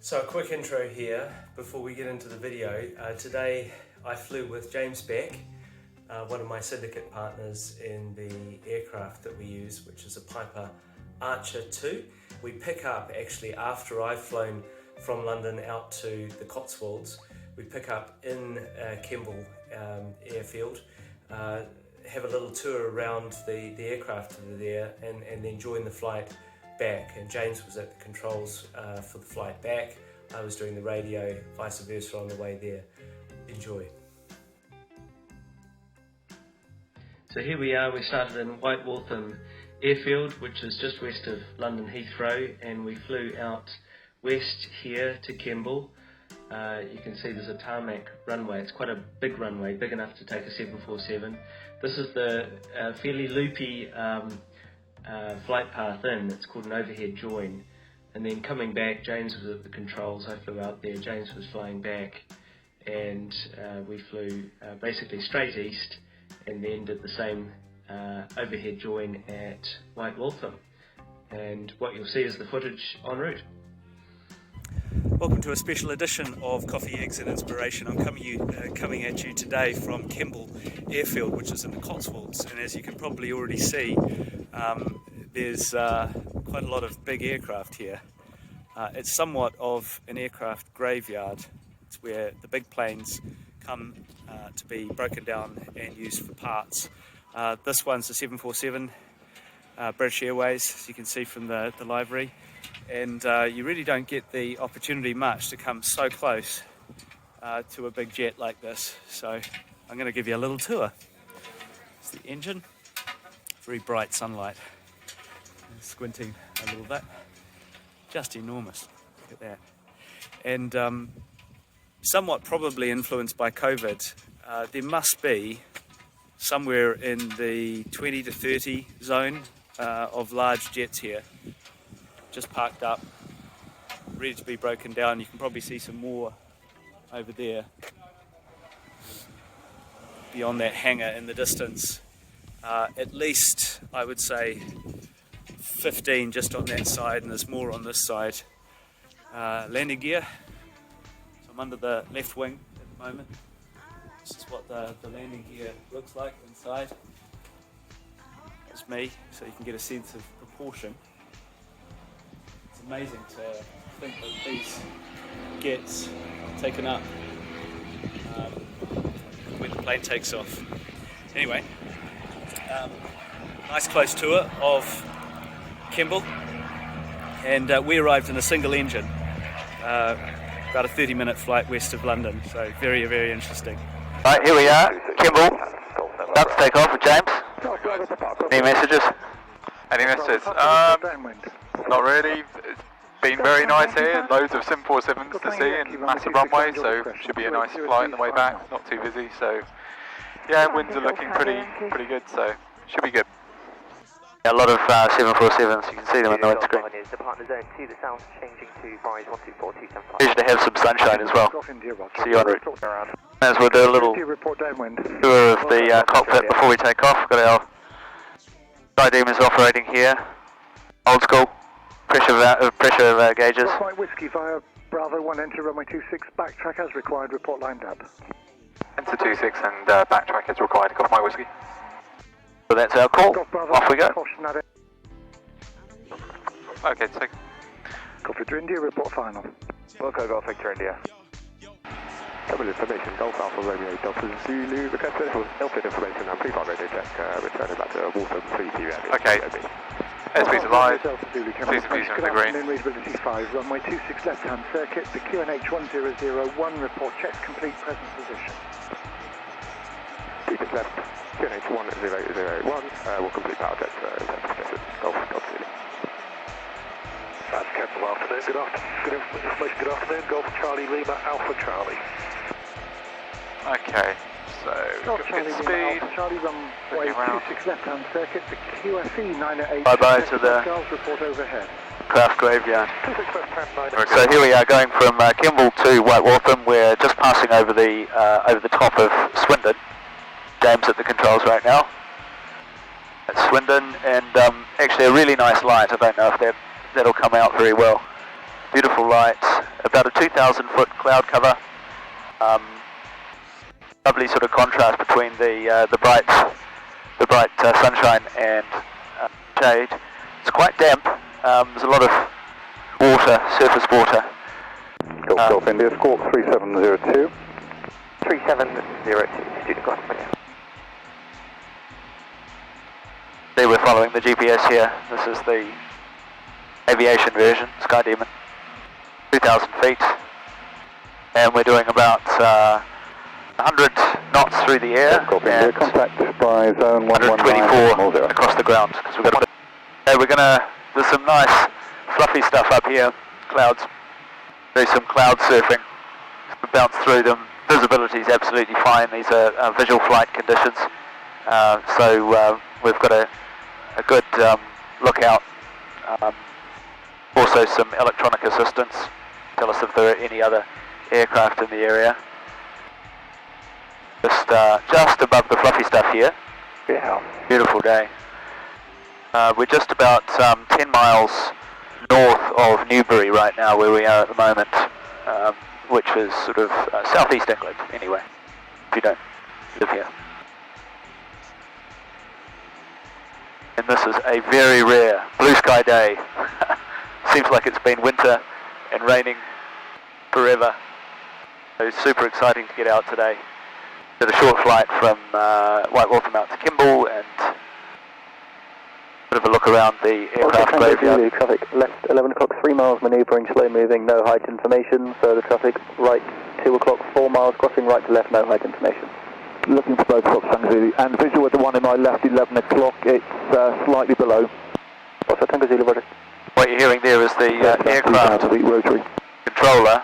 So a quick intro here before we get into the video. Today I flew with James Beck, one of my syndicate partners in the aircraft that we use, which is a Piper Archer 2. We pick up actually after I've flown from London out to the Cotswolds. We pick up in Kemble airfield, have a little tour around the aircraft that are there and then join the flight back. And James was at the controls for the flight back. I was doing the radio, vice versa on the way there. Enjoy. So here we are, we started in White Waltham airfield, which is just west of London Heathrow, and we flew out west here to Kemble. You can see there's a tarmac runway. It's quite a big runway, big enough to take a 747. This is the fairly loopy flight path in. It's called an overhead join. And then coming back, James was at the controls. I flew out there, James was flying back, and we flew basically straight east and then did the same overhead join at White Waltham. And what you'll see is the footage en route. Welcome to a special edition of Coffee, Eggs and Inspiration. I'm coming at you today from Kemble Airfield, which is in the Cotswolds, and as you can probably already see, there's quite a lot of big aircraft here. It's somewhat of an aircraft graveyard. It's where the big planes come to be broken down and used for parts. This one's a 747 British Airways, as you can see from the livery. And you really don't get the opportunity much to come so close to a big jet like this. So I'm going to give you a little tour. It's the engine, very bright sunlight. Squinting a little bit, just enormous. Look at that. And somewhat probably influenced by COVID, there must be somewhere in the 20 to 30 zone of large jets here, just parked up, ready to be broken down. You can probably see some more over there, beyond that hangar in the distance. At least, I would say, 15 just on that side, and there's more on this side. Landing gear. So I'm under the left wing at the moment. This is what the landing gear looks like inside. That's me, so you can get a sense of proportion. It's amazing to think that these gets taken up when the plane takes off. Anyway, nice close tour of Kemble, and we arrived in a single engine, about a 30-minute flight west of London, so very, very interesting. Right, here we are, Kemble, about to take off with James. Any messages? Any messages? Not really. It's been very nice here, loads of 747s to see and massive runway, so should be a nice flight on the way back, not too busy, so yeah, winds are looking pretty good, so should be good. A lot of 747s, you can see them on the windscreen. Usually to have some sunshine as well. See you en route. As we'll do a little tour of the cockpit before we take off. Got our side demons operating here. Old school. Pressure gauges. White Whiskey via Bravo 1, enter runway 26, backtrack as required, report lined up. Enter 26 and backtrack as required, got my whiskey. So that's our call. Off we go. Okay, take. Golf Victor India, report final. Okay, Golf Victor India. Double information, Golf Alpha Romeo Delta Zulu, request Ilford information and pre-flight radio check, returning back to Waltham 3 PM. Okay. Airspeed alive, please confuse with the green. Readability 5, runway 26 left-hand circuit, the QNH 1001, report checks complete, present position. 26 left, QNH 1001, we'll complete power checks, Golf Zulu. That's Kemble, afternoon, good afternoon, Golf Charlie Lima, Alpha Charlie. Okay, so Golf good Charlie speed. Lima, Alpha Charlie, runway 26 left-hand circuit, the QFE 908. Bye-bye to the report overhead. craft graveyard. 26 left-hand 908. So here we are going from Kemble to White Waltham. We're just passing over the top of Swindon. James at the controls right now. That's Swindon, and actually a really nice light. I don't know if that'll come out very well. Beautiful lights, about a 2,000 foot cloud cover. Lovely sort of contrast between the bright sunshine and shade. It's quite damp. There's a lot of water, surface water. Golf India, score 3702. 3702, student cross. See, we're following the GPS here. This is the aviation version, Sky Demon. 2,000 feet. And we're doing about 100 knots through the air. And contact by zone 124 across the ground. There's some nice fluffy stuff up here. Clouds. There's some cloud surfing. Bounce through them. Visibility is absolutely fine. These are visual flight conditions. So we've got a good lookout. Also some electronic assistance. Tell us if there are any other aircraft in the area. Just above the fluffy stuff here. Yeah. Beautiful day. We're just about 10 miles north of Newbury right now, where we are at the moment, which is sort of southeast England, anyway, if you don't live here. And this is a very rare blue sky day. Seems like it's been winter and raining forever. So it's super exciting to get out today. Did a short flight from White Waltham out to Kemble and a bit of a look around the aircraft graveyard. Traffic left 11 o'clock, 3 miles manoeuvring, slow moving, no height information. Further traffic right 2 o'clock, 4 miles, crossing right to left, no height information. Looking for both Foxtrot Zulu and visual at the one in my left, 11 o'clock, it's slightly below. Foxtrot Zulu, Roger. What you're hearing there is the aircraft controller,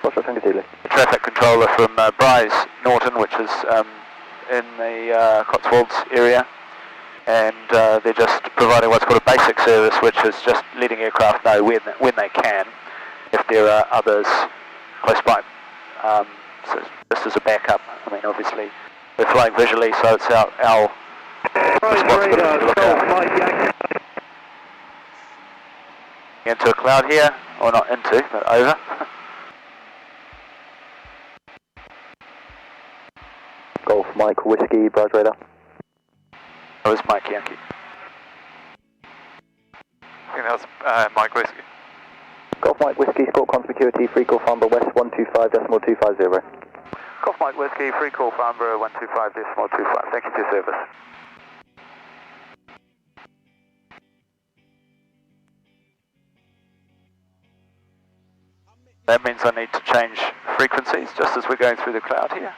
the traffic controller from Bryce Norton, which is in the Cotswolds area, and they're just providing what's called a basic service, which is just letting aircraft know when they can, if there are others close by. So just as a backup. I mean, obviously we're flying visually, so it's our responsibility to look out. Into a cloud here, or not into, but over. Golf Mike Whiskey, Brad Radar. Oh, it's Mike Yankee. I think that's Mike Whiskey. Golf Mike Whiskey, Score Conspicuity, Free Call Farnborough West 125.250. Golf Mike Whiskey, Free Call Farnborough 125.25. Thank you for your service. That means I need to change frequencies just as we're going through the cloud here.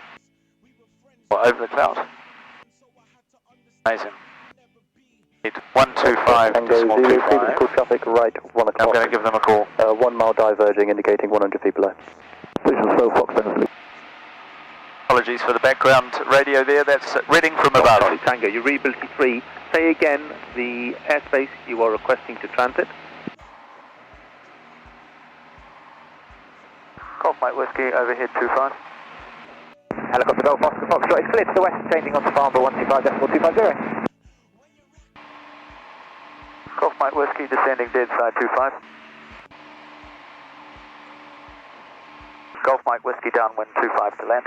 Or over the cloud. Amazing. 125.25. Traffic right 1 o'clock. I'm going to give them a call. 1 mile diverging, indicating 100 feet below. Vision slow Fox Bensley. Apologies for the background radio there. That's Reading from above. Charlie Tango, you're reability 3. Say again the airspace you are requesting to transit. Golf Mike Whiskey, overhead 25. Helicopter Golf Oscar Foxtrot is clear to the west, changing on to Farnborough 125.250. Golf Mike Whiskey, descending dead side 25. Golf Mike Whiskey, downwind 25 to land.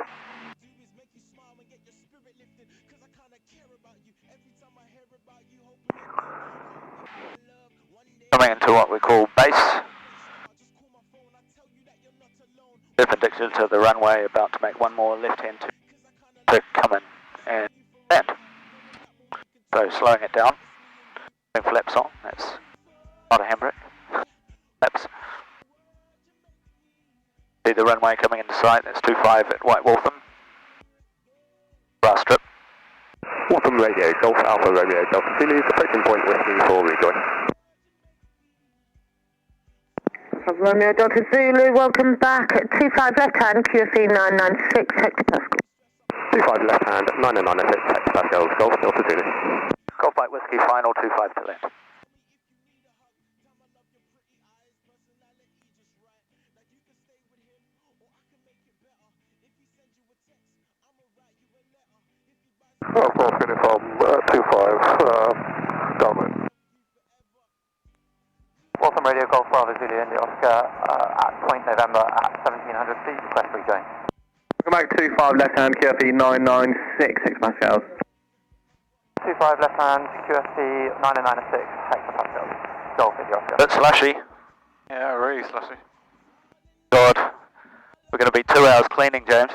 Coming into what we call base. Perpendicular to the runway, about to make one more left hand to come in and land. So slowing it down, putting flaps on, that's not a handbrake, flaps. See the runway coming into sight, that's 25 at White Waltham. Grass strip. Waltham Radio, Golf Alpha Romeo, Delta Zulu, approaching point Whiskey for rejoin. Romeo Delta Zulu, welcome back at 25 left hand, QFE 996 hectopascal. 25 left hand, 996 hectopascals, Golf Delta Zulu. Golf Mike Whiskey, final 25 to land. Golf Uniform 25, downwind. Golf Waltham Radio Golf Bravo Zulu India Oscar at Point November at 1700 feet, request rejoin. Welcome back 25 left hand QFE 996 6 Pascals. 25 left hand QFE 996 hectopascals. Golf India Oscar. That's slushy. Yeah, really slushy. God, we're going to be 2 hours cleaning, James.